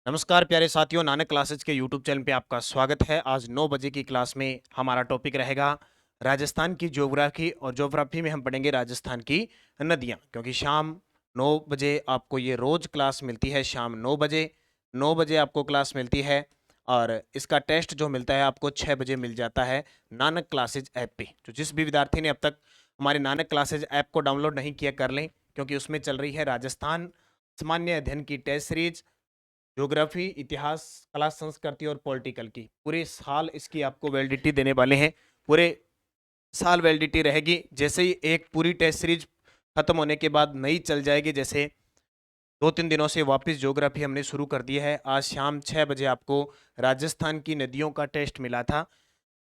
नमस्कार प्यारे साथियों, नानक क्लासेज के यूट्यूब चैनल पे आपका स्वागत है। आज 9 बजे की क्लास में हमारा टॉपिक रहेगा राजस्थान की ज्योग्राफी, और ज्योग्राफी में हम पढ़ेंगे राजस्थान की नदियाँ। क्योंकि शाम 9 बजे आपको ये रोज क्लास मिलती है। शाम 9 बजे आपको क्लास मिलती है, और इसका टेस्ट जो मिलता है आपको 6 बजे मिल जाता है नानक क्लासेज ऐप पे। तो जिस भी विद्यार्थी ने अब तक हमारे नानक क्लासेज ऐप को डाउनलोड नहीं किया, कर लें, क्योंकि उसमें चल रही है राजस्थान सामान्य अध्ययन की टेस्ट सीरीज, ज्योग्राफी, इतिहास, कला, संस्कृति और पॉलिटिकल की। पूरे साल इसकी आपको वैलिडिटी देने वाले हैं। पूरे साल वैलिडिटी रहेगी। जैसे ही एक पूरी टेस्ट सीरीज खत्म होने के बाद नई चल जाएगी। जैसे 2-3 दिनों से वापस ज्योग्राफी हमने शुरू कर दी है। आज शाम 6 बजे आपको राजस्थान की नदियों का टेस्ट मिला था।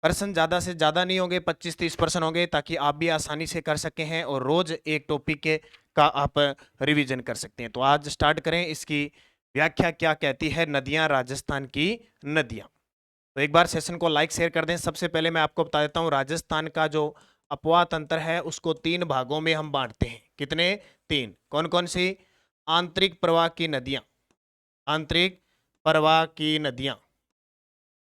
पर्सन ज़्यादा से ज़्यादा नहीं होंगे, 25-30% होंगे, ताकि आप भी आसानी से कर सकें हैं और रोज एक टॉपिक के का आप रिवीजन कर सकते हैं। तो आज स्टार्ट करें। इसकी व्याख्या क्या कहती है नदियां, राजस्थान की नदियां। तो एक बार सेशन को लाइक शेयर कर दें। सबसे पहले मैं आपको बता देता हूं, राजस्थान का जो अपवाह तंत्र है उसको 3 भागों में हम बांटते हैं। कितने? 3। कौन कौन सी? आंतरिक प्रवाह की नदियां, आंतरिक प्रवाह की नदियां।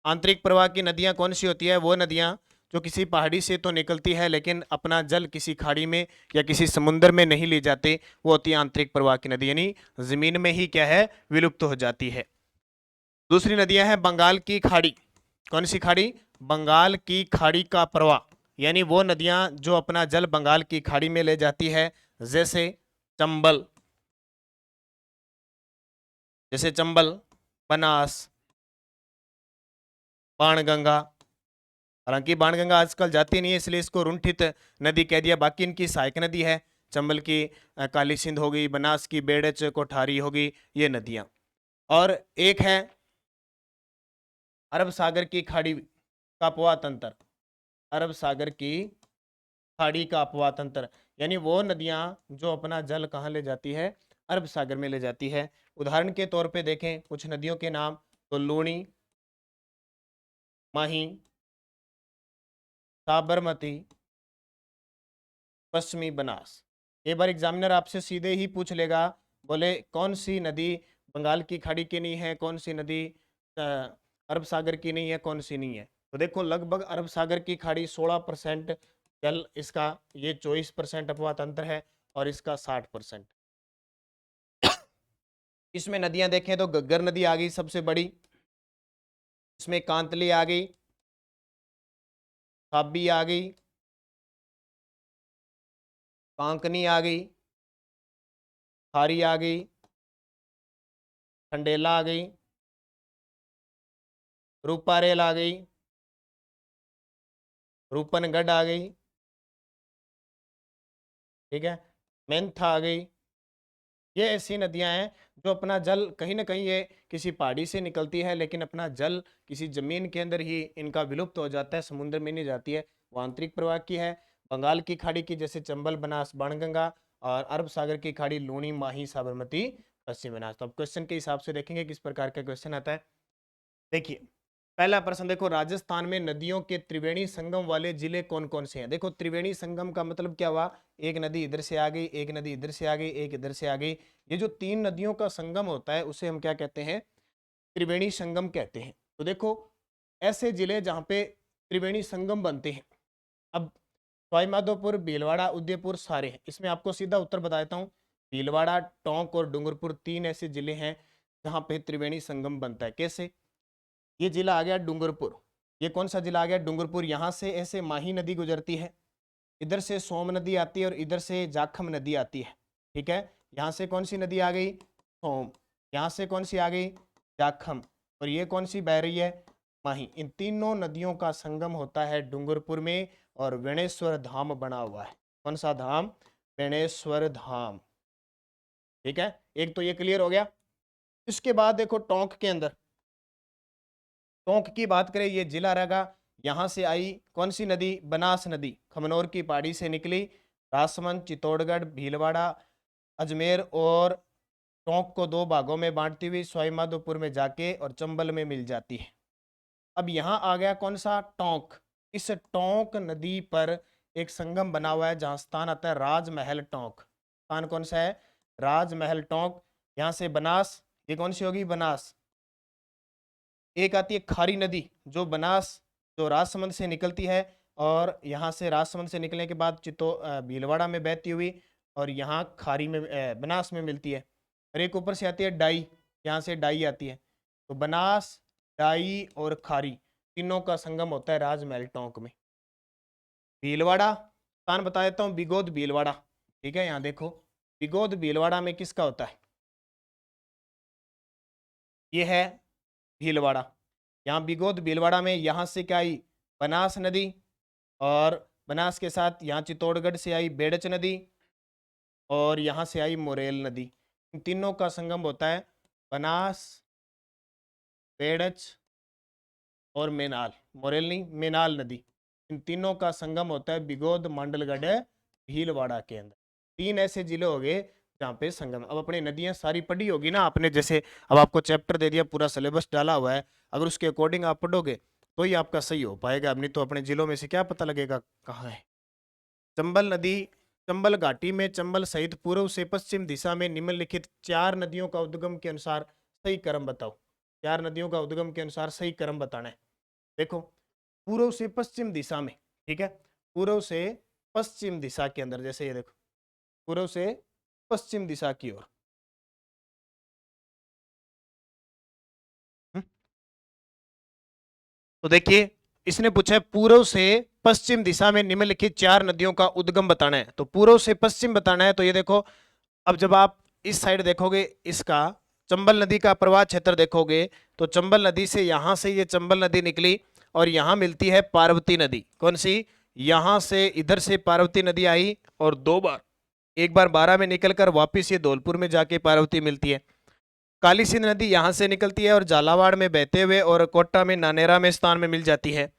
आंतरिक प्रवाह की नदियां कौन सी होती है? वो नदियां जो किसी पहाड़ी से तो निकलती है, लेकिन अपना जल किसी खाड़ी में या किसी समुद्र में नहीं ले जाते। वो होती है आंतरिक प्रवाह की नदी, यानी जमीन में ही क्या है, विलुप्त हो जाती है। दूसरी नदियां हैं बंगाल की खाड़ी। कौन सी खाड़ी? बंगाल की खाड़ी का प्रवाह, यानी वो नदियां जो अपना जल बंगाल की खाड़ी में ले जाती है। जैसे चंबल, जैसे चंबल, बनास, बाणगंगा। हालांकि बाणगंगा आजकल जाती नहीं है, इसलिए इसको रुंठित नदी कह दिया। बाकी इनकी सहायक नदी है। चंबल की काली सिंध हो गई, बनास की बेड़च कोठारी हो गई, ये नदियां। और एक है अरब सागर की खाड़ी का अपवाह तंत्र। अरब सागर की खाड़ी का अपवाह तंत्र, यानी वो नदियां जो अपना जल कहाँ ले जाती है? अरब सागर में ले जाती है। उदाहरण के तौर पे देखें कुछ नदियों के नाम, तो लूणी, माही, साबरमती, पश्चिमी बनास। एक बार एग्जामिनर आपसे सीधे ही पूछ लेगा, बोले कौन सी नदी बंगाल की खाड़ी की नहीं है, कौन सी नदी अरब सागर की नहीं है, कौन सी नहीं है। तो देखो लगभग अरब सागर की खाड़ी 16% जल इसका, ये 24% अपवाह तंत्र है, और इसका 60%। इसमें नदियां देखें तो गग्गर नदी आ गई सबसे बड़ी, इसमें कांतली आ गई, थाबी आ गई, कांकनी आ गई, खारी आ गई, खंडेला आ गई, रूपारेल आ गई, रूपनगढ़ आ गई, ठीक है, मेंथा आ गई। ये ऐसी नदियां हैं जो अपना जल कहीं ना कहीं, ये किसी पहाड़ी से निकलती है, लेकिन अपना जल किसी जमीन के अंदर ही इनका विलुप्त हो जाता है, समुद्र में नहीं जाती है। वो आंतरिक प्रवाह की है। बंगाल की खाड़ी की जैसे चंबल, बनास, बाणगंगा, और अरब सागर की खाड़ी लूणी, माही, साबरमती, पश्चिम बनास। तो अब क्वेश्चन के हिसाब से देखेंगे किस प्रकार का क्वेश्चन आता है। देखिए पहला प्रश्न देखो, राजस्थान में नदियों के त्रिवेणी संगम वाले जिले कौन कौन से हैं? देखो त्रिवेणी संगम का मतलब क्या हुआ? एक नदी इधर से आ गई, एक नदी इधर से आ गई, एक इधर से आ गई। ये जो 3 नदियों का संगम होता है उसे हम क्या कहते हैं? त्रिवेणी संगम कहते हैं। तो देखो ऐसे जिले जहां पे त्रिवेणी संगम बनते हैं, अब सवाईमाधोपुर, भीलवाड़ा, उदयपुर सारे हैं। इसमें आपको सीधा उत्तर बता देता हूँ। भीलवाड़ा, टोंक और डूंगरपुर 3 ऐसे जिले हैं जहां पे त्रिवेणी संगम बनता है। कैसे? ये जिला आ गया डूंगरपुर। ये कौन सा जिला आ गया? डूंगरपुर। यहाँ से ऐसे माही नदी गुजरती है, इधर से सोम नदी आती है, और इधर से जाखम नदी आती है। ठीक है, यहाँ से कौन सी नदी आ गई? सोम। यहाँ से कौन सी आ गई? जाखम। और ये कौन सी बह रही है? माही। इन तीनों नदियों का संगम होता है डूंगरपुर में, और वेणेश्वर धाम बना हुआ है। कौन सा धाम? वेणेश्वर धाम। ठीक है, एक तो ये क्लियर हो गया। इसके बाद देखो टोंक के अंदर, टोंक की बात करें, ये जिला रहेगा। यहां से आई कौन सी नदी? बनास नदी, खमनोर की पहाड़ी से निकली, राजसमंद, चित्तौड़गढ़, भीलवाड़ा, अजमेर और टोंक को 2 भागों में बांटती हुई सवाईमाधोपुर में जाके और चंबल में मिल जाती है। अब यहाँ आ गया कौन सा? टोंक। इस टोंक नदी पर एक संगम बना हुआ है जहां स्थान आता है राजमहल टोंक। स्थान कौन सा है? राजमहल टोंक। यहाँ से बनास, ये कौन सी होगी? बनास। एक आती है खारी नदी जो बनास जो राजसमंद से निकलती है और यहाँ से राजसमंद से निकलने के बाद भीलवाड़ा में बहती हुई और यहाँ खारी में बनास में मिलती है। और एक ऊपर से आती है डाई, यहाँ से डाई आती है। तो बनास, डाई और खारी तीनों का संगम होता है राजमहल टोंक में। भीलवाड़ा स्थान बता देता हूँ, बिगोद भीलवाड़ा। ठीक है, यहाँ देखो बिगोद भीलवाड़ा में किसका होता है, ये है भीलवाड़ा। यहाँ बिगोद भीलवाड़ा में यहाँ से क्या आई, बनास नदी, और बनास के साथ यहाँ चित्तौड़गढ़ से आई बेड़च नदी, और यहाँ से आई मोरेल नदी। इन तीनों का संगम होता है बनास, बेड़च और मेनाल। मोरेल नहीं, मेनाल नदी। इन तीनों का संगम होता है बिगोद मांडलगढ़ भीलवाड़ा के अंदर। तीन ऐसे जिले हो गए जहाँ पे संगम। अब अपनी नदियाँ सारी पढ़ी होगी ना आपने, जैसे अब आपको चैप्टर दे दिया, पूरा सिलेबस डाला हुआ है, अगर उसके अकॉर्डिंग आप पढ़ोगे तो ही आपका सही हो पाएगा। अब नहीं तो अपने जिलों में से क्या पता लगेगा कहाँ है। चंबल नदी, चंबल घाटी में चंबल सहित पूर्व से पश्चिम दिशा में निम्नलिखित 4 नदियों का उद्गम के अनुसार सही क्रम बताओ। 4 नदियों का उद्गम के अनुसार सही क्रम बताना है। देखो पूर्व से पश्चिम दिशा में, ठीक है, पूर्व से पश्चिम दिशा के अंदर, जैसे ये देखो पूर्व से पश्चिम दिशा की ओर। तो देखिए इसने पूछा है पूर्व से पश्चिम दिशा में निम्नलिखित 4 नदियों का उद्गम बताना है। तो पूर्व से पश्चिम बताना है, तो ये देखो अब जब आप इस साइड देखोगे, इसका चंबल नदी का प्रवाह क्षेत्र देखोगे, तो चंबल नदी से यहां से ये चंबल नदी निकली और यहां मिलती है पार्वती नदी। कौन सी, यहां से इधर से पार्वती नदी आई और 2 बार, एक बार 12 में निकलकर वापिस ये धौलपुर में जाके पार्वती मिलती है। काली सिंध नदी यहाँ से निकलती है और झालावाड़ में बहते हुए और कोटा में नानेरा में स्थान में मिल जाती है।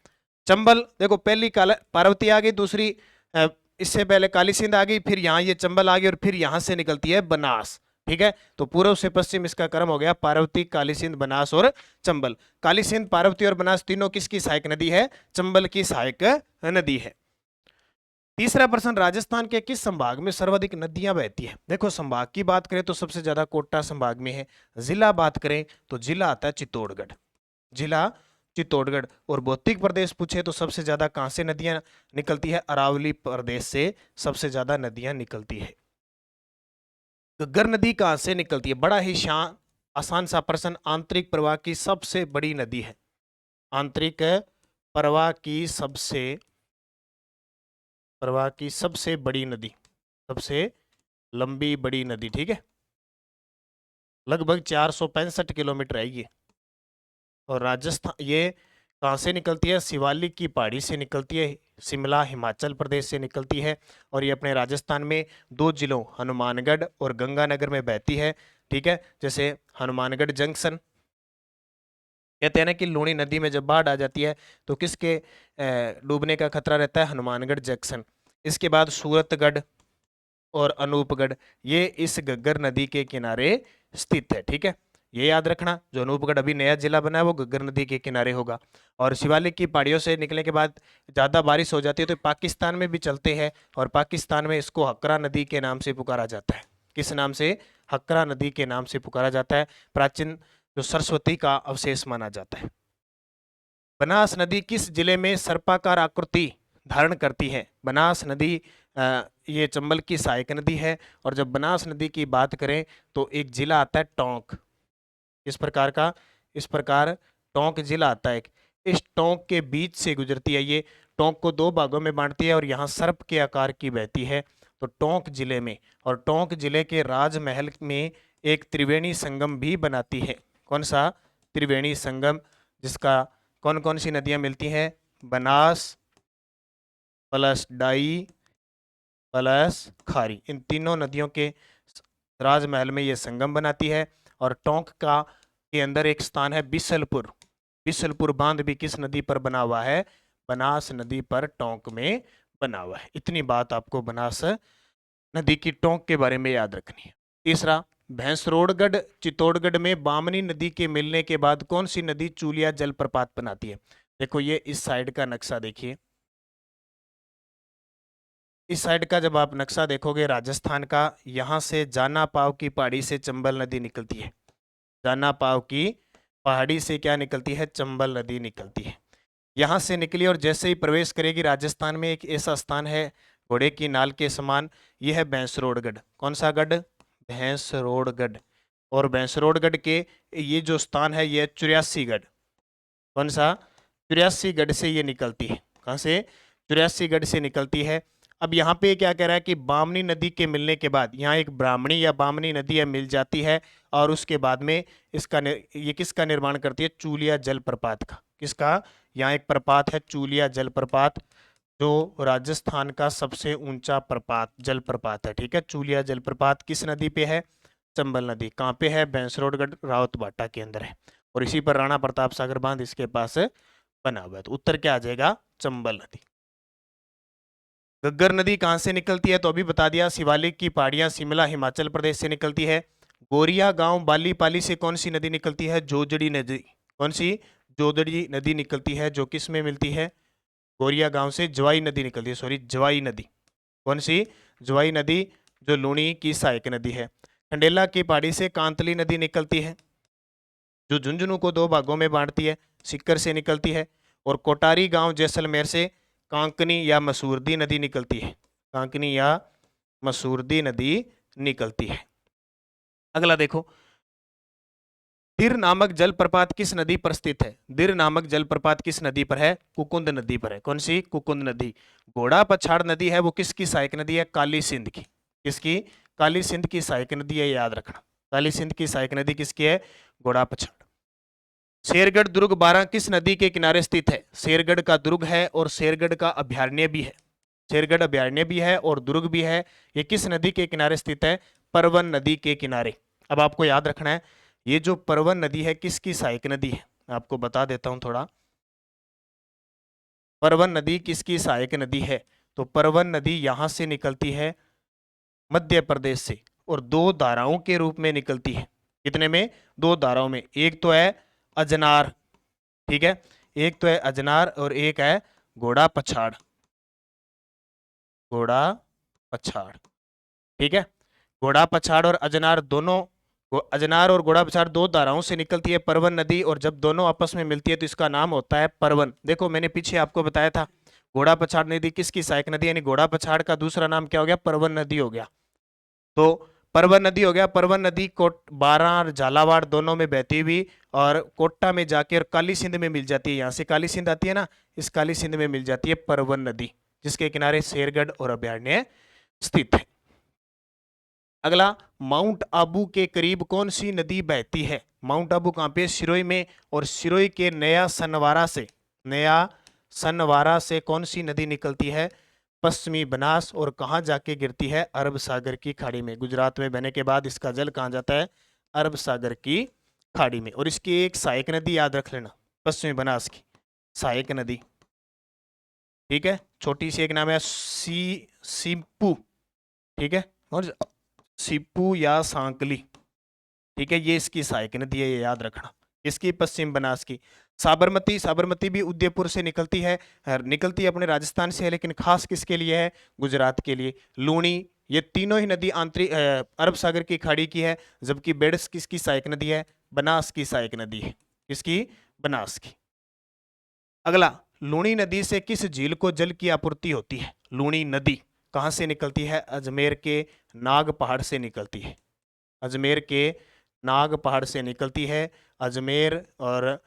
चंबल देखो पहली पार्वती आ गई, दूसरी इससे पहले काली सिंध आ गई, फिर यहाँ ये चंबल आ गई और फिर यहाँ से निकलती है बनास। ठीक है, तो पूर्व से पश्चिम इसका क्रम हो गया पार्वती, काली सिंध, बनास और चंबल। काली सिंध, पार्वती और बनास तीनों किसकी सहायक नदी है, चंबल की सहायक नदी है। तीसरा प्रश्न, राजस्थान के किस संभाग में सर्वाधिक नदियां बहती है। देखो संभाग की बात करें तो सबसे ज्यादा कोटा संभाग में है। जिला बात करें तो जिला आता है चित्तौड़गढ़, जिला चित्तौड़गढ़। और भौतिक प्रदेश पूछे तो सबसे ज्यादा कहां से नदियां निकलती है, अरावली प्रदेश से सबसे ज्यादा नदियां निकलती है। घग्गर नदी कहां से निकलती है, बड़ा ही आसान सा प्रश्न। आंतरिक प्रवाह की सबसे बड़ी नदी है, आंतरिक प्रवाह की सबसे बड़ी नदी, सबसे लंबी बड़ी नदी। ठीक है, लगभग 465 किलोमीटर है ये। और राजस्थान ये कहाँ से निकलती है, शिवालिक की पहाड़ी से निकलती है, शिमला हिमाचल प्रदेश से निकलती है। और ये अपने राजस्थान में 2 जिलों हनुमानगढ़ और गंगानगर में बहती है। ठीक है, जैसे हनुमानगढ़ जंक्शन, कहते हैं ना कि लूणी नदी में जब बाढ़ आ जाती है तो किसके डूबने का खतरा रहता है, हनुमानगढ़ जंक्शन। इसके बाद सूरतगढ़ और अनूपगढ़, ये इस घग्गर नदी के किनारे स्थित है। ठीक है, ये याद रखना, जो अनूपगढ़ अभी नया जिला बना है वो घग्गर नदी के किनारे होगा। और शिवालिक की पहाड़ियों से निकलने के बाद ज़्यादा बारिश हो जाती है तो पाकिस्तान में भी चलते हैं, और पाकिस्तान में इसको हकरा नदी के नाम से पुकारा जाता है। किस नाम से, हकरा नदी के नाम से पुकारा जाता है। प्राचीन जो सरस्वती का अवशेष माना जाता है। बनास नदी किस जिले में सर्पाकार आकृति धारण करती है, बनास नदी ये चंबल की सहायक नदी है। और जब बनास नदी की बात करें तो एक जिला आता है टोंक, इस प्रकार का, इस प्रकार टोंक जिला आता है। इस टोंक के बीच से गुजरती है, ये टोंक को 2 भागों में बांटती है और यहाँ सर्प के आकार की बहती है। तो टोंक जिले में, और टोंक जिले के राजमहल में एक त्रिवेणी संगम भी बनाती है। कौन सा, त्रिवेणी संगम, जिसका कौन कौन सी नदियां मिलती हैं, बनास प्लस डाई प्लस खारी, इन तीनों नदियों के राजमहल में ये संगम बनाती है। और टोंक का के अंदर एक स्थान है बिसलपुर, बिसलपुर बांध भी किस नदी पर बना हुआ है, बनास नदी पर टोंक में बना हुआ है। इतनी बात आपको बनास नदी की टोंक के बारे में याद रखनी है। तीसरा, भैंसरोडगढ़ चित्तौड़गढ़ में बामनी नदी के मिलने के बाद कौन सी नदी चूलिया जलप्रपात बनाती है। देखो ये इस साइड का नक्शा देखिए, इस साइड का जब आप नक्शा देखोगे राजस्थान का, यहाँ से जाना पाव की पहाड़ी से चंबल नदी निकलती है, जाना पाव की पहाड़ी से क्या निकलती है, चंबल नदी निकलती है। यहाँ से निकली और जैसे ही प्रवेश करेगी राजस्थान में, एक ऐसा स्थान है घोड़े की नाल के समान, यह है भैंसरोडगढ़। कौन सा गढ़, भैंसरोडगढ़। और भैंसरोडगढ़ के ये जो स्थान है ये 84गढ़। कौन सा, 84गढ़ से ये निकलती है। कहाँ से, 84गढ़ से निकलती है। अब यहाँ पे क्या कह रहा है कि बामनी नदी के मिलने के बाद यहाँ एक ब्राह्मणी या बामनी नदी है मिल जाती है, और उसके बाद में ये किसका निर्माण करती है, चूलिया जलप्रपात का। किसका, यहाँ एक प्रपात है चूलिया जलप्रपात, जो राजस्थान का सबसे ऊंचा प्रपात जलप्रपात है। ठीक है, चूलिया जलप्रपात किस नदी पे है, चंबल नदी। कहाँ पे है, भैंसरोडगढ़ रावतबाटा के अंदर है, और इसी पर राणा प्रताप सागर बांध इसके पास बना हुआ है। तो उत्तर क्या आ जाएगा, चंबल नदी। घग्गर नदी कहाँ से निकलती है, तो अभी बता दिया, शिवालिक की पहाड़ियां शिमला हिमाचल प्रदेश से निकलती है। गोरिया गांव बालीपाली से कौन सी नदी निकलती है, जोजड़ी नदी। कौन सी, जोजड़ी नदी निकलती है, जो किस में मिलती है, गोरिया गांव से जवाई नदी निकलती है, सॉरी जवाई नदी। कौन सी, जवाई नदी, जो लूणी की सहायक नदी है। खंडेला की पहाड़ी से कांतली नदी निकलती है, जो झुंझुनू को दो भागों में बांटती है, सिक्कर से निकलती है। और कोटारी गांव जैसलमेर से कांकनी या मसूरदी नदी निकलती है, कांकनी या मसूरदी नदी निकलती है। अगला देखो, दिर नामक जलप्रपात किस नदी पर स्थित है, दिर नामक जलप्रपात किस नदी पर है, कुकुंद नदी पर है। कौन सी, कुकुंद नदी। घोड़ा पछाड़ नदी है वो किसकी सहायक नदी है, काली सिंध की। किसकी, काली सिंध की सहायक नदी है, याद रखना। काली सिंध की सहायक नदी किसकी है, घोड़ा पछाड़। शेरगढ़ दुर्ग 12 किस नदी के किनारे स्थित है, शेरगढ़ का दुर्ग है और शेरगढ़ का अभयारण्य भी है। शेरगढ़ अभयारण्य भी है और दुर्ग भी है। ये किस नदी के किनारे स्थित है, परवन नदी के किनारे। अब आपको याद रखना है, ये जो परवन नदी है किसकी सहायक नदी है, आपको बता देता हूं थोड़ा। परवन नदी किसकी सहायक नदी है, तो परवन नदी यहां से निकलती है मध्य प्रदेश से, और दो धाराओं के रूप में निकलती है। कितने में, दो धाराओं में। एक तो है अजनार, ठीक है, एक तो है अजनार और एक है घोड़ा पछाड़, घोड़ा पछाड़। ठीक है, घोड़ा पछाड़ और अजनार दोनों, अजनार और घोड़ा पछाड़ दो धाराओं से निकलती है परवन नदी, और जब दोनों आपस में मिलती है तो इसका नाम होता है परवन। देखो मैंने पीछे आपको बताया था, घोड़ा पछाड़ नदी किसकी सहायक नदी, यानी घोड़ा पछाड़ का दूसरा नाम क्या हो गया, परवन नदी हो गया। तो परवन नदी हो गया, परवन नदी कोट 12 और झालावाड़ दोनों में बहती हुई और कोट्टा में जाके और काली सिंध में मिल जाती है। यहाँ से काली सिंध आती है ना, इस काली सिंध में मिल जाती है परवन नदी, जिसके किनारे शेरगढ़ और अभयारण्य स्थित है। अगला, माउंट आबू के करीब कौन सी नदी बहती है, माउंट आबू कहाँ पे, सिरोही में, और सिरोही के नया सनवारा से कौन सी नदी निकलती है, पश्चिमी बनास, और कहाँ जाके गिरती है, अरब सागर की खाड़ी में। गुजरात में बहने के बाद इसका जल कहाँ जाता है, अरब सागर की खाड़ी में। और इसकी एक सहायक नदी याद रख लेना, पश्चिमी बनास की सहायक नदी। ठीक है, छोटी सी एक नाम है सिप्पू, ठीक है, और सिप्पू या सांकली। ठीक है, ये इसकी सहायक नदी है, ये याद रखना। इसकी पश्चिम बनास की। साबरमती भी उदयपुर से निकलती है अपने राजस्थान से है, लेकिन खास किसके लिए है, गुजरात के लिए। लूणी, ये तीनों ही नदी आंतरिक अरब सागर की खाड़ी की है, जबकि बेड़स किसकी सहायक नदी है, बनास की सहायक नदी है। किसकी, बनास की। अगला, लूणी नदी से किस झील को जल की आपूर्ति होती है, लूणी नदी कहाँ से निकलती है, अजमेर के नाग पहाड़ से निकलती है, अजमेर के नाग पहाड़ से निकलती है। अजमेर और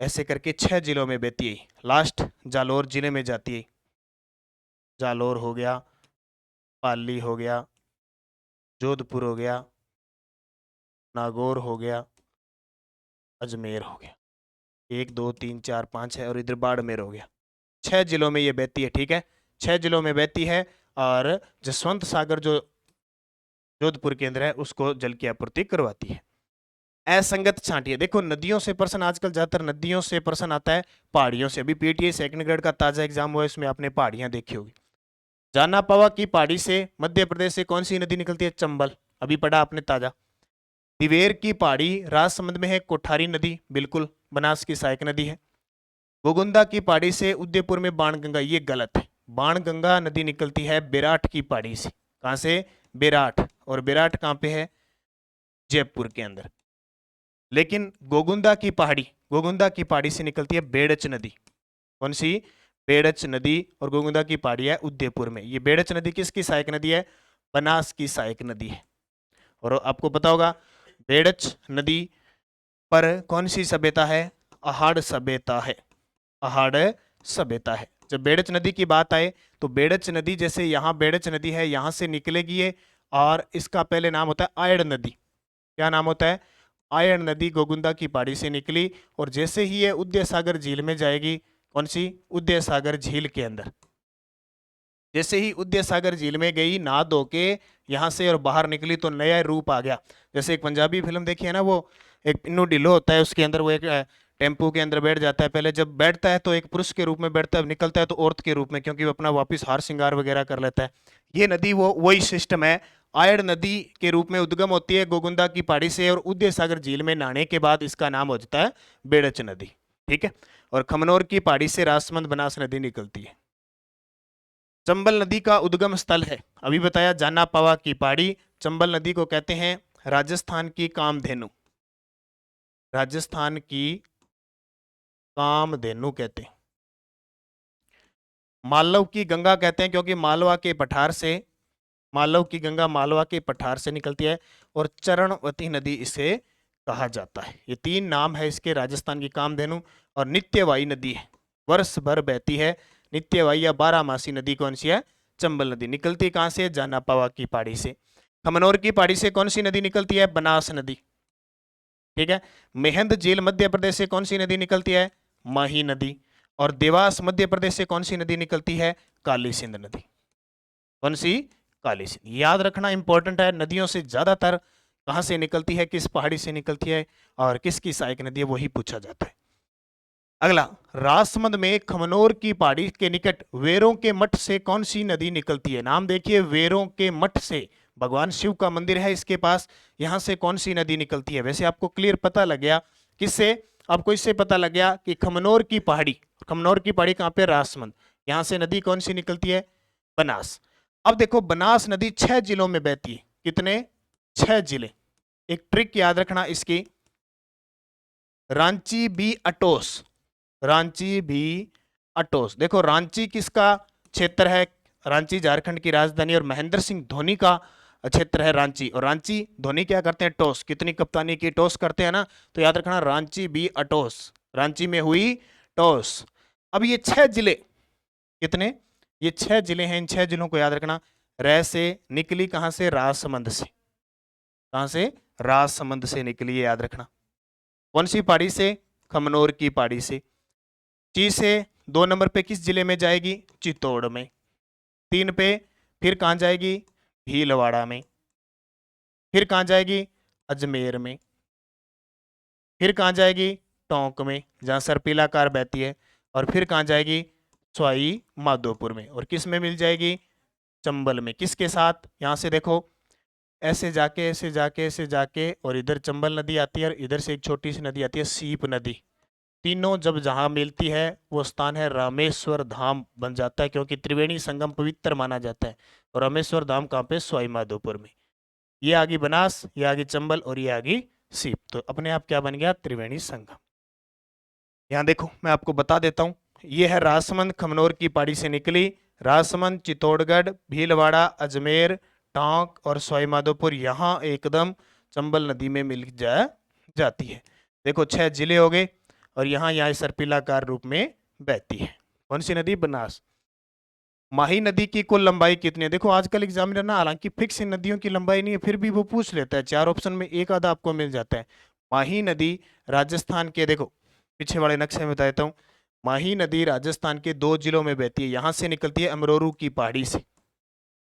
ऐसे करके 6 जिलों में बहती है, लास्ट जालोर जिले में जाती है। जालोर हो गया, पाली हो गया, जोधपुर हो गया, नागौर हो गया, अजमेर हो गया, 1 2 3 4 5 है, और इधर बाड़मेर हो गया। 6 जिलों में ये बहती है। ठीक है, 6 जिलों में बहती है, और जसवंत सागर जो जोधपुर के अंदर है उसको जल की आपूर्ति करवाती है। असंगत छांटिए, देखो नदियों से प्रश्न आजकल ज्यादातर नदियों से प्रश्न आता है, पहाड़ियों से। अभी पीटीए सेकंड ग्रेड का ताजा एग्जाम हुआ है, इसमें आपने पहाड़ियां देखी होगी। जाना पावा की पहाड़ी से मध्य प्रदेश से कौन सी नदी निकलती है, चंबल, अभी पढ़ा आपने ताजा। दिवेर की पहाड़ी राजसमंद में है, कोठारी नदी, बिल्कुल बनास की सहायक नदी है। गोगुंदा की पहाड़ी से उदयपुर में बाणगंगा, ये गलत है, बाणगंगा नदी निकलती है बेराट की पहाड़ी से। कहां से, बेराट, और बेराट कहां पे है, जयपुर के अंदर। लेकिन गोगुंदा की पहाड़ी से निकलती है बेड़च नदी। कौन सी? बेड़च नदी। और गोगुंदा की पहाड़ी है उदयपुर में। ये बेड़च नदी किसकी सहायक नदी है? बनास की सहायक नदी है। और आपको पता होगा बेड़च नदी पर कौन सी सभ्यता है? अहाड़ सभ्यता है। अहाड़ सभ्यता है। जब बेड़च नदी की बात आए तो बेड़च नदी, जैसे यहाँ बेड़च नदी है, यहाँ से निकलेगी ये, और इसका पहले नाम होता है आयड़ नदी। क्या नाम होता है? आयड़ नदी गोगुंदा की पहाड़ी से निकली, और जैसे ही ये उदय सागर झील में जाएगी, कौन सी? उदय सागर झील के अंदर। जैसे ही उदय सागर झील में गई, नहा धो के यहाँ से और बाहर निकली तो नया रूप आ गया। जैसे एक पंजाबी फिल्म देखी है ना, वो एक पिन्नू ढिल्लो होता है, उसके अंदर वो एक टेम्पू के अंदर बैठ जाता है। पहले जब बैठता है तो एक पुरुष के रूप में बैठता है, निकलता है तो औरत के रूप में, क्योंकि वो अपना वापिस हार श्रृंगार वगैरह कर लेता है। ये नदी वो वही सिस्टम है। आयड़ नदी के रूप में उद्गम होती है गोगुंदा की पहाड़ी से, और उदय सागर झील में नहाने के बाद इसका नाम हो जाता है बेड़च नदी। ठीक है। और खमनोर की पहाड़ी से राजसमंद बनास नदी निकलती है। चंबल नदी का उद्गम स्थल है, अभी बताया, जाना पावा की पहाड़ी। चंबल नदी को कहते हैं राजस्थान की कामधेनु। राजस्थान की कामधेनु कहते हैं। मालव की गंगा कहते हैं, क्योंकि मालवा के पठार से, मालव की गंगा मालवा के पठार से निकलती है। और चरणवती नदी इसे कहा जाता है। ये तीन नाम है इसके, राजस्थान की कामधेनु। और नित्यवाही नदी है, वर्ष भर बहती है। नित्यवाही या बारहमासी नदी कौन सी है? चंबल नदी। निकलती कहां से? जाना पावा की पहाड़ी से। खमनोर की पहाड़ी से कौन सी नदी निकलती है? बनास नदी। ठीक है। मेहंद झील मध्य प्रदेश से कौन सी नदी निकलती है? माही नदी। और देवास मध्य प्रदेश से कौन सी नदी निकलती है? काली सिंध नदी। कौन सी? काली सिंध। याद रखना इंपॉर्टेंट है। नदियों से ज्यादातर कहां से निकलती है, किस पहाड़ी से निकलती है, और किसकी सहायक नदी है, वही पूछा जाता है। अगला, राजसमंद में खमनोर की पहाड़ी के निकट वेरों के मठ से कौन सी नदी निकलती है? नाम देखिए, वेरों के मठ से, भगवान शिव का मंदिर है इसके पास, यहां से कौन सी नदी निकलती है? वैसे आपको क्लियर पता लग गया। किससे? आपको इससे पता लग गया कि खमनोर की पहाड़ी, खमनोर की पहाड़ी कहां पे? राजसमंद। यहां से नदी कौन सी निकलती है? बनास। अब देखो, बनास नदी 6 जिलों में बहती है। कितने? 6 जिले। एक ट्रिक याद रखना इसकी, रांची बी अटोस, रांची भी अटोस। देखो, रांची किसका क्षेत्र है? रांची झारखंड की राजधानी और महेंद्र सिंह धोनी का क्षेत्र है रांची। और रांची धोनी क्या करते हैं? टॉस, कितनी कप्तानी की टॉस करते हैं ना, तो याद रखना रांची बी अटोस, रांची में हुई टॉस। अब ये 6 जिले, कितने? ये 6 जिले हैं। इन 6 जिलों को याद रखना। रह से निकली कहां से? राजसमंद से। कहां से? राजसमंद से निकली, याद रखना। कौन सी पहाड़ी से? खमनोर की पहाड़ी से। ची से 2 नंबर पे किस जिले में जाएगी? चित्तौड़ में। 3 पे फिर कहां जाएगी? भीलवाड़ा में। फिर कहां जाएगी? अजमेर में। फिर कहां जाएगी? टोंक में, जहां सरपीला कार बहती है। और फिर कहां जाएगी? सवाई माधोपुर में। और किस में मिल जाएगी? चंबल में। किसके साथ? यहां से देखो, ऐसे जाके ऐसे जाके ऐसे जाके, और इधर चंबल नदी आती है, और इधर से एक छोटी सी नदी आती है सीप नदी। तीनों जब जहां मिलती है वो स्थान है रामेश्वर धाम बन जाता है, क्योंकि त्रिवेणी संगम पवित्र माना जाता है। और रामेश्वर धाम कहाँ पे? सवाई माधोपुर में। ये आ गई बनास, ये आ गई चंबल, और ये आ गई सीप। तो अपने आप क्या बन गया? त्रिवेणी संगम। यहाँ देखो, मैं आपको बता देता हूँ। ये है राजसमंद, खमनोर की पहाड़ी से निकली। राजसमंद, चित्तौड़गढ़, भीलवाड़ा, अजमेर, टोंक और सवाई माधोपुर यहाँ एकदम चंबल नदी में मिल जाती है। देखो, 6 जिले हो गए, और यहाँ यहाँ सर्पिलाकार रूप में बहती है। कौन सी नदी? बनास। माही नदी की कुल लंबाई कितनी है? देखो, आजकल एग्जामिनर ना, हालांकि फिक्स इन नदियों की लंबाई नहीं है, फिर भी वो पूछ लेता है। 4 ऑप्शन में एक आधा आपको मिल जाता है। माही नदी राजस्थान के, देखो पीछे वाले नक्शे में बता देता हूँ। माही नदी राजस्थान के 2 जिलों में बहती है। यहाँ से निकलती है अमरोरू की पहाड़ी से,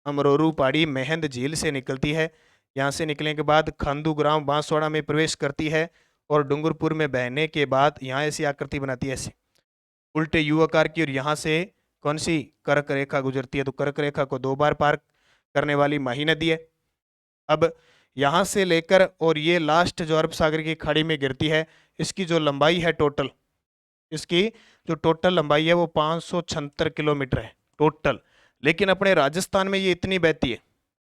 अमरोरू पहाड़ी मेहंद झील से निकलती है। यहाँ से निकलने के बाद खांदूग्राम बांसवाड़ा में प्रवेश करती है, और डूंगरपुर में बहने के बाद यहाँ ऐसी आकृति बनाती है, ऐसे उल्टे यू आकार की। और यहाँ से कौन सी? कर्क रेखा गुजरती है। तो कर्क रेखा को 2 बार पार करने वाली माही नदी है। अब यहाँ से लेकर और ये लास्ट जो अरब सागर की खाड़ी में गिरती है, इसकी जो लंबाई है टोटल, इसकी जो टोटल लंबाई है वो 576 किलोमीटर है टोटल। लेकिन अपने राजस्थान में ये इतनी बहती है,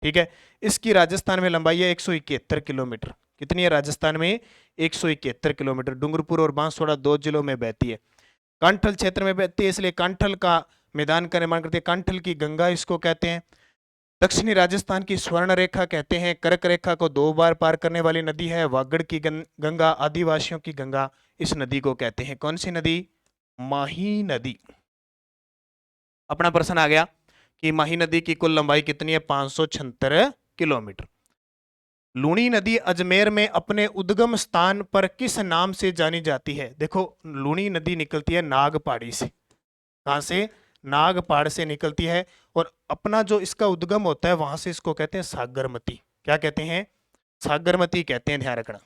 ठीक है। इसकी राजस्थान में लंबाई है 171 किलोमीटर। कितनी है राजस्थान में? 171 किलोमीटर। डूंगरपुर और बांसवाड़ा 2 जिलों में बहती है। कांठल क्षेत्र में बहती है, इसलिए कांठल का मैदान का निर्माण करती है। कांठल की गंगा इसको कहते हैं। दक्षिणी राजस्थान की स्वर्ण रेखा कहते हैं। कर्क रेखा को 2 बार पार करने वाली नदी है। वागड़ की गंगा, आदिवासियों की गंगा, इस नदी को कहते हैं। कौन सी नदी? माही नदी। अपना प्रश्न आ गया कि माही नदी की कुल लंबाई कितनी है? 576 किलोमीटर। लूणी नदी अजमेर में अपने उद्गम स्थान पर किस नाम से जानी जाती है? देखो, लूणी नदी निकलती है नाग पहाड़ी से। कहां से? नाग पहाड़ से निकलती है, और अपना जो इसका उद्गम होता है वहां से इसको कहते हैं सागरमती। क्या कहते हैं? सागरमती कहते हैं, ध्यान रखना।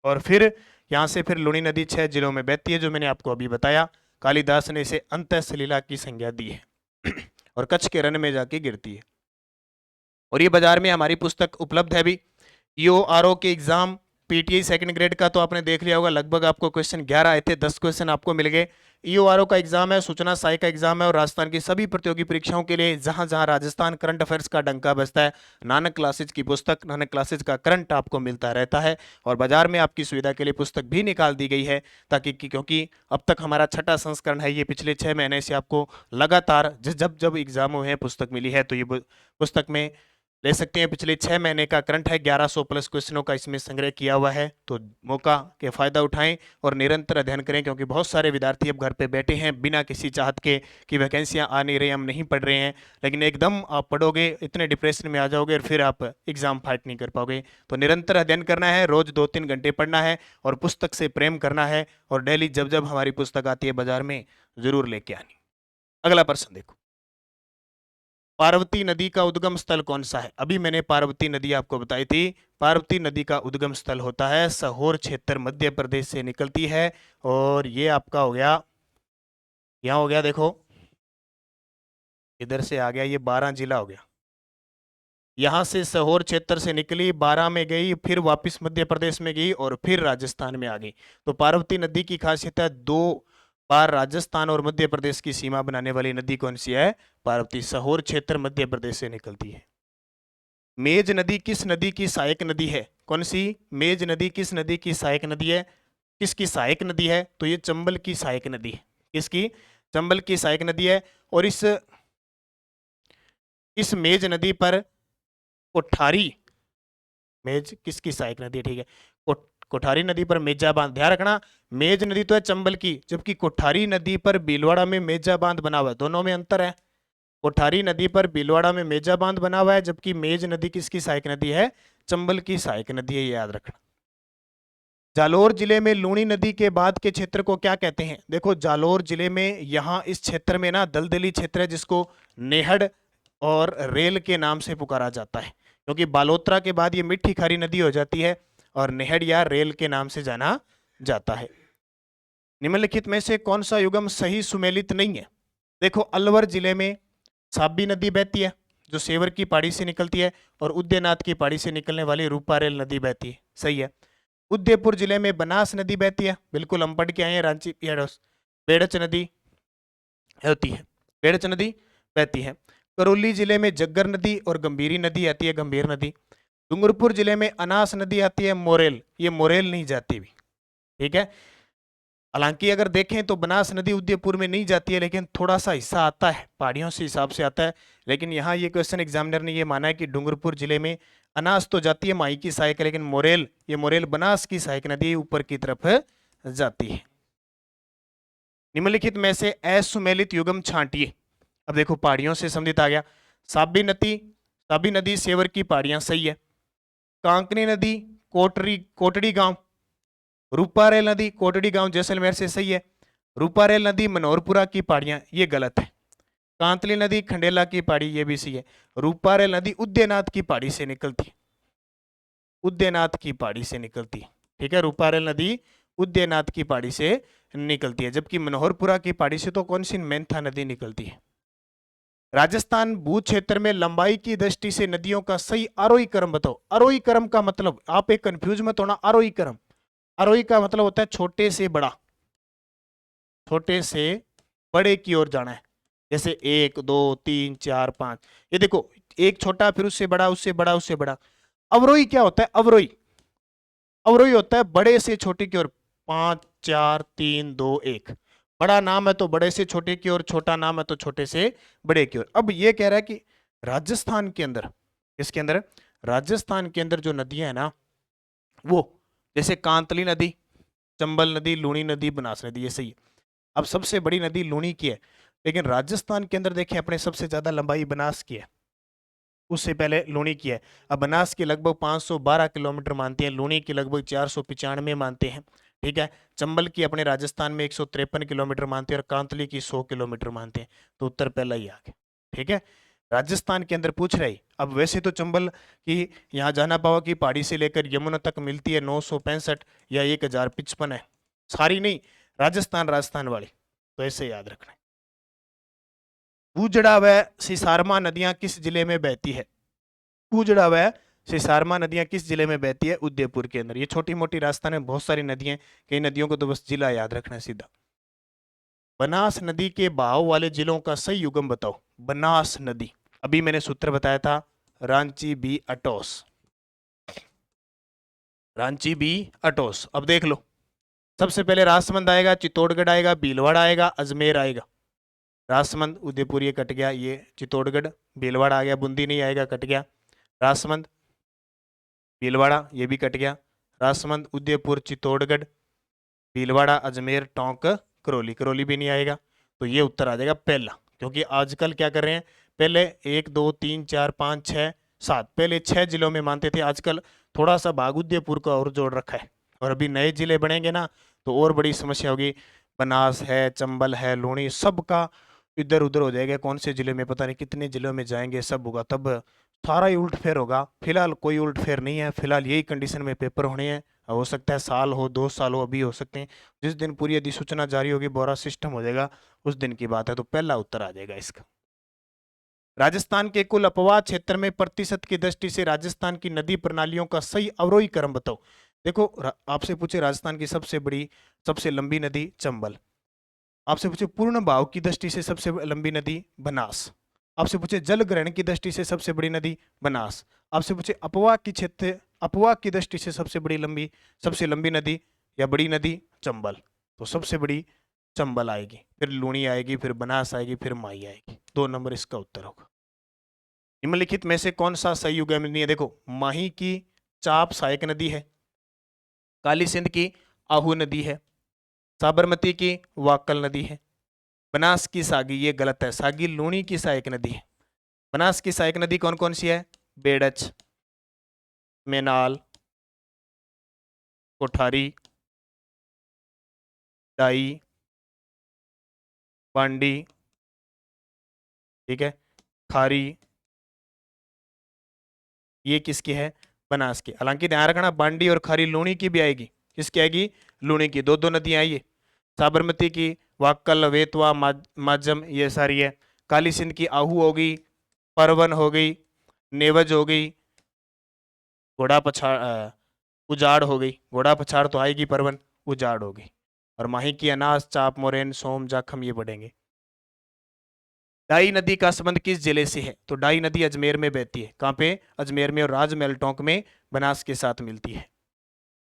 और फिर यहां से फिर लूणी नदी 6 जिलों में बहती है, जो मैंने आपको अभी बताया। कालिदास ने इसे अंत सलीला की संज्ञा दी है और कच्छ के रन में जाके गिरती है। और ये बाजार में हमारी पुस्तक उपलब्ध है भी। ईओआरओ के एग्जाम पीटीआई सेकंड ग्रेड का तो आपने देख लिया होगा, लगभग आपको क्वेश्चन 11 आए थे, 10 क्वेश्चन आपको मिल गए। ईओआरओ का एग्जाम है, सूचना सहायक का एग्जाम है, और राजस्थान की सभी प्रतियोगी परीक्षाओं के लिए जहां जहां राजस्थान करंट अफेयर्स का डंका बजता है, नानक क्लासेज की पुस्तक, नानक क्लासेज का करंट आपको मिलता रहता है। और बाजार में आपकी सुविधा के लिए पुस्तक भी निकाल दी गई है, ताकि क्योंकि अब तक हमारा 6ठा संस्करण है, ये पिछले 6 महीने से आपको लगातार जब जब एग्जाम हुए हैं पुस्तक मिली है, तो ये पुस्तक में ले सकते हैं। पिछले 6 महीने का करंट है, 1100 प्लस क्वेश्चनों का इसमें संग्रह किया हुआ है। तो मौका के फायदा उठाएं और निरंतर अध्ययन करें, क्योंकि बहुत सारे विद्यार्थी अब घर पे बैठे हैं बिना किसी चाहत के कि वैकेंसियां आ नहीं रही, हम नहीं पढ़ रहे हैं। लेकिन एकदम आप पढ़ोगे, इतने डिप्रेशन में आ जाओगे और फिर आप एग्जाम फाइट नहीं कर पाओगे। तो निरंतर अध्ययन करना है, रोज 2-3 घंटे पढ़ना है, और पुस्तक से प्रेम करना है, और डेली जब जब हमारी पुस्तक आती है बाजार में जरूर लेके आनी। अगला प्रश्न देखो, पार्वती नदी का उद्गम स्थल कौन सा है? अभी मैंने पार्वती नदी आपको बताई थी। पार्वती नदी का उद्गम स्थल होता है सीहोर क्षेत्र, मध्य प्रदेश से निकलती है। और ये आपका हो गया, यहाँ हो गया, देखो इधर से आ गया, ये 12 जिला हो गया। यहां से सीहोर क्षेत्र से निकली, 12 में गई, फिर वापस मध्य प्रदेश में गई, और फिर राजस्थान में आ गई। तो पार्वती नदी की खासियत है 2 बार राजस्थान और मध्य प्रदेश की सीमा बनाने वाली नदी कौन सी है? पार्वती। सीहोर क्षेत्र मध्य प्रदेश से निकलती है। मेज नदी किस नदी की सहायक नदी है? कौन सी? मेज नदी किस नदी की सहायक नदी है? किसकी सहायक नदी है? तो ये चंबल की सहायक नदी है। किसकी? चंबल की सहायक नदी है। और इस मेज नदी पर कोठारी, मेज किसकी सहायक नदी है? ठीक है, कोठारी नदी पर मेजा बांध, ध्यान रखना, मेज नदी तो है चंबल की, जबकि कोठारी नदी पर भीलवाड़ा में मेजा बांध बना हुआ है, दोनों में अंतर है। कोठारी नदी पर भीलवाड़ा में मेजा बांध बना हुआ है, जबकि मेज नदी किसकी सहायक नदी है? चंबल की सहायक नदी है, ये याद रखना। जालोर जिले में लूणी नदी के बाद के क्षेत्र को क्या कहते हैं? देखो, जालोर जिले में यहाँ इस क्षेत्र में ना दलदली क्षेत्र है, जिसको नेहड़ और रेल के नाम से पुकारा जाता है, क्योंकि बालोतरा के बाद ये मिट्टी खारी नदी हो जाती है, और नेहड़ या रेल के नाम से जाना जाता है। निम्नलिखित में से कौन सा युगम सही सुमेलित नहीं है? देखो, अलवर जिले में साबी नदी बहती है, जो सेवर की पहाड़ी से निकलती है, और उदयनाथ की पहाड़ी से निकलने वाली रूपारेल नदी बहती है, सही है। उदयपुर जिले में बनास नदी बहती है, बिल्कुल हम पढ़ के आए हैं, रांची बेड़च नदी होती है, बेड़च नदी बहती है। करौली जिले में जग्गर नदी और गंभीरी नदी आती है, गंभीर नदी। डूंगरपुर जिले में अनास नदी आती है, मोरेल, ये मोरेल नहीं जाती भी, ठीक है। हालांकि अगर देखें तो बनास नदी उदयपुर में नहीं जाती है, लेकिन थोड़ा सा हिस्सा आता है, पहाड़ियों से हिसाब से आता है। लेकिन यहाँ ये क्वेश्चन एग्जामिनर ने ये माना है कि डूंगरपुर जिले में अनास तो जाती है माई की सहायक, लेकिन मोरेल, ये मोरेल बनास की सहायक नदी ऊपर की तरफ जाती है। निम्नलिखित में से असुमेलित युगम छांटिए। अब देखो, पहाड़ियों से संबंधित आ गया। साबी नदी सेवर की पहाड़ियां, सही है। कांकनी नदी कोटड़ी गांव, रूपारेल नदी कोटड़ी गांव जैसलमेर से, सही है। रूपारेल नदी मनोहरपुरा की पहाड़ियां, ये गलत है। कांतली नदी खंडेला की पहाड़ी, ये भी सही है। रूपारेल नदी उदयनाथ की पहाड़ी से निकलती है, उदयनाथ की पहाड़ी से निकलती है, ठीक है। रूपारेल नदी उदयनाथ की पहाड़ी से निकलती है, जबकि मनोहरपुरा की पहाड़ी से तो कौन सी? मेंथा नदी निकलती है। राजस्थान भू क्षेत्र में लंबाई की दृष्टि से नदियों का सही आरोही क्रम बताओ। आरोही क्रम का मतलब, आप एक कंफ्यूज मत होना, आरोही क्रम, आरोही का मतलब होता है छोटे से बड़ा, छोटे से बड़े की ओर जाना है। जैसे 1 2 3 4 5, ये देखो, एक छोटा, फिर उससे बड़ा, उससे बड़ा, उससे बड़ा। अवरोही क्या होता है? अवरोही अवरोही होता है बड़े से छोटे की ओर, 5 4 3 2 1। बड़ा नाम है तो बड़े से छोटे की ओर, छोटा नाम है तो छोटे से बड़े की ओर। अब ये कह रहा है कि राजस्थान के अंदर, इसके अंदर राजस्थान के अंदर जो नदियां है ना, वो जैसे कांतली नदी, चंबल नदी, लूणी नदी, बनास नदी, ये सही है। अब सबसे बड़ी नदी लूणी की है, लेकिन राजस्थान के अंदर देखें अपने सबसे ज्यादा लंबाई बनास की है, उससे पहले लूणी की है। अब बनास की लगभग 512 किलोमीटर मानते हैं, लूणी की लगभग 495 मानते हैं। ठीक है, चंबल की अपने राजस्थान में 153 किलोमीटर मानते हैं और कांतली की 100 किलोमीटर मानते हैं। तो उत्तर पहला ही आ गया। ठीक है, राजस्थान के अंदर पूछ रही। अब वैसे तो चंबल की यहाँ जाना पावा की पहाड़ी से लेकर यमुना तक मिलती है 965 या 1055 है, सारी नहीं, राजस्थान राजस्थान वाली, तो ऐसे याद रखना है। उजड़ा व सिसारमा नदियां किस जिले में बहती है? उजड़ा व सिसारमा नदियां किस जिले में बहती है? उदयपुर के अंदर। ये छोटी मोटी राजस्थान में बहुत सारी नदियां, कई नदियों को तो बस जिला याद रखना है सीधा। बनास नदी के बहाव वाले जिलों का सही युगम बताओ। बनास नदी, अभी मैंने सूत्र बताया था, रांची बी अटोस, रांची बी अटोस। अब देख लो, सबसे पहले राजसमंद आएगा, चित्तौड़गढ़ आएगा, भीलवाड़ा आएगा, अजमेर आएगा। राजसमंद, उदयपुर ये कट गया, ये चित्तौड़गढ़, भीलवाड़ा आ गया, बूंदी नहीं आएगा, कट गया। राजसमंद, भीलवाड़ा ये भी कट गया। राजसमंद, उदयपुर, चित्तौड़गढ़, भीलवाड़ा, अजमेर, टोंक, करौली, करौली भी नहीं आएगा। तो ये उत्तर आ जाएगा पहला, क्योंकि आजकल क्या कर रहे हैं, पहले 1 2 3 4 5 6 7, पहले 6 जिलों में मानते थे, आजकल थोड़ा सा भाग उदयपुर का और जोड़ रखा है। और अभी नए जिले बनेंगे ना तो और बड़ी समस्या होगी, बनास है, चंबल है, लूणी, सबका इधर उधर हो जाएगा, कौन से जिले में पता नहीं कितने जिलों में जाएंगे, सब होगा, तब सारा ही उल्ट फेर होगा। फिलहाल कोई उल्ट फेर नहीं है, फिलहाल यही कंडीशन में पेपर होने हैं। हो सकता है साल हो, 2 साल हो, अभी हो सकते हैं। जिस दिन पूरी अधिसूचना जारी होगी, बोरा सिस्टम हो जाएगा, उस दिन की बात है। तो पहला उत्तर आ जाएगा इसका। राजस्थान के कुल अपवाह क्षेत्र में प्रतिशत की दृष्टि से राजस्थान की नदी प्रणालियों का सही अवरोही क्रम बताओ। देखो, आपसे पूछे राजस्थान की सबसे बड़ी, सबसे लंबी नदी चंबल, आपसे पूछे पूर्ण भाव की दृष्टि से सबसे लंबी नदी बनास, आपसे पूछे जल ग्रहण की दृष्टि से सबसे बड़ी नदी बनास, आपसे पूछे अपवाह की क्षेत्र, अपवाह की दृष्टि से सबसे बड़ी लंबी, सबसे लंबी नदी या बड़ी नदी चंबल, तो सबसे बड़ी चंबल आएगी, फिर लूणी आएगी, फिर बनास आएगी, फिर माई आएगी। 2 नंबर इसका उत्तर होगा। निम्नलिखित में से कौन सा सही युग्म नहीं है? देखो, माही की चाप सहायक नदी है, काली सिंध की आहू नदी है, साबरमती की वाक्कल नदी है, बनास की सागी, ये गलत है, सागी लूणी की सहायक नदी है। बनास की सहायक नदी कौन कौन सी है? बेड़च, मेनाल, कोठारी, डाई, बांडी, ठीक है, खारी, ये किसकी है? बनास की। हालांकि ध्यान रखना, बांडी और खारी लूणी की भी आएगी, किसकी आएगी? लूणी की। दो दो नदियां आई है, साबरमती की, वाक्कल, वेतवा, माजम, ये सारी है। काली सिंध की आहू हो गई, परवन हो गई, नेवज हो गई, घोड़ा पछाड़, उजाड़ हो गई, घोड़ा पछाड़ तो आएगी, परवन, उजाड़ हो गई। और माही की अनास, चाप, मोरेन, सोम, जाखम, ये बढ़ेंगे। डाई नदी का संबंध किस जिले से है? तो डाई नदी अजमेर में बहती है। कहाँ पे? अजमेर में। और राजमहल टोंक में बनास के साथ मिलती है।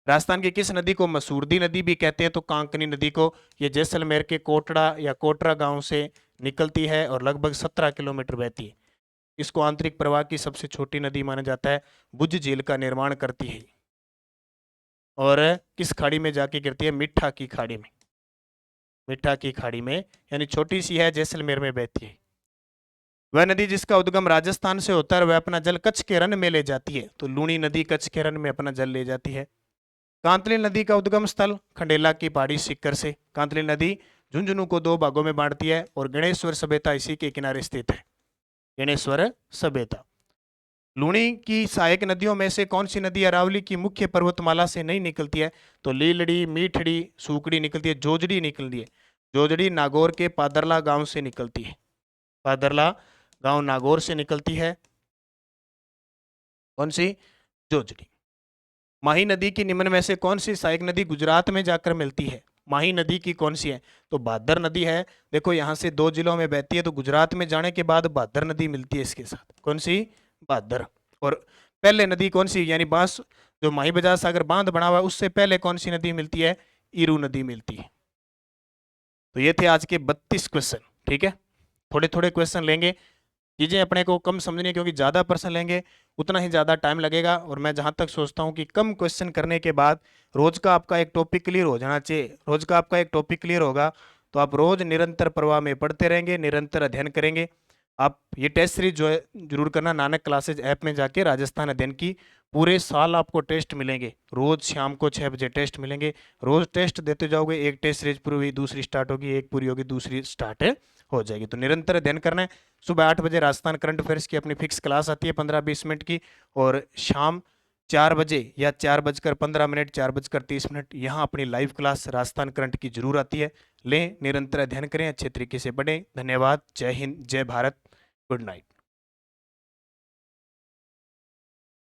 राजस्थान की किस नदी को मसूरदी नदी भी कहते हैं? तो कांकनी नदी को। ये जैसलमेर के कोटड़ा या कोटरा गांव से निकलती है और लगभग 17 किलोमीटर बहती है। इसको आंतरिक प्रवाह की सबसे छोटी नदी माना जाता है, भुज झील का निर्माण करती है। और किस खाड़ी में जाके गिरती है? मिठा की खाड़ी में, मिठा की खाड़ी में, यानी छोटी सी है, जैसलमेर में बहती है। वह नदी जिसका उद्गम राजस्थान से होता है, वह अपना जल कच्छ के रन में ले जाती है। तो लूणी नदी कच्छ के रन में अपना जल ले जाती है। कांतली नदी का उद्गम स्थल खंडेला की पहाड़ी सिक्कर से। कांतली नदी झुंझुनू को 2 भागों में बांटती है और गणेश्वर सभ्यता इसी के किनारे स्थित है, गणेश्वर सभ्यता। लूणी की सहायक नदियों में से कौन सी नदी अरावली की मुख्य पर्वतमाला से नहीं निकलती है? तो लीलड़ी, मीठड़ी, सूकड़ी निकलती है, जोजड़ी निकलती है। जोजड़ी नागौर के पादरला गांव से निकलती है, पादरला गांव नागौर से निकलती है। कौन सी? जोजड़ी। माही नदी की निम्न में से कौन सी सहायक नदी गुजरात में जाकर मिलती है? माही नदी की कौन सी है? तो भादर नदी है। देखो, यहां से 2 जिलों में बहती है, तो गुजरात में जाने के बाद भादर नदी मिलती है इसके साथ। कौन सी? भादर। और पहले नदी कौन सी, यानी जो माही बजाज सागर बांध बना हुआ है उससे पहले कौन सी नदी मिलती है? इरू नदी मिलती है। तो ये थे आज के 32 क्वेश्चन। ठीक है, थोड़े थोड़े क्वेश्चन लेंगे, चीजें अपने को कम समझनी है, क्योंकि ज्यादा प्रश्न लेंगे उतना ही ज्यादा टाइम लगेगा। और मैं जहां तक सोचता हूं कि कम क्वेश्चन करने के बाद रोज का आपका एक टॉपिक क्लियर हो जाना चाहिए। रोज का आपका एक टॉपिक क्लियर होगा तो आप रोज निरंतर प्रवाह में पढ़ते रहेंगे, निरंतर अध्ययन करेंगे। आप ये टेस्ट सीरीज जो है जरूर करना, नानक क्लासेज ऐप में जाके राजस्थान अध्ययन की। पूरे साल आपको टेस्ट मिलेंगे, रोज शाम को 6 बजे टेस्ट मिलेंगे। रोज टेस्ट देते जाओगे, एक टेस्ट सीरीज पूरी हुई दूसरी स्टार्ट होगी, एक पूरी होगी दूसरी स्टार्ट हो जाएगी। तो निरंतर अध्ययन करना है। सुबह 8 बजे राजस्थान करंट अफेयर्स की अपनी फिक्स क्लास आती है 15-20 मिनट की, और शाम 4 बजे या 4:15, 4:30 यहाँ अपनी लाइव क्लास राजस्थान करंट की जरूर आती है। लें, निरंतर अध्ययन करें, अच्छे तरीके से पढ़ें। धन्यवाद। जय हिंद, जय भारत, गुड नाइट।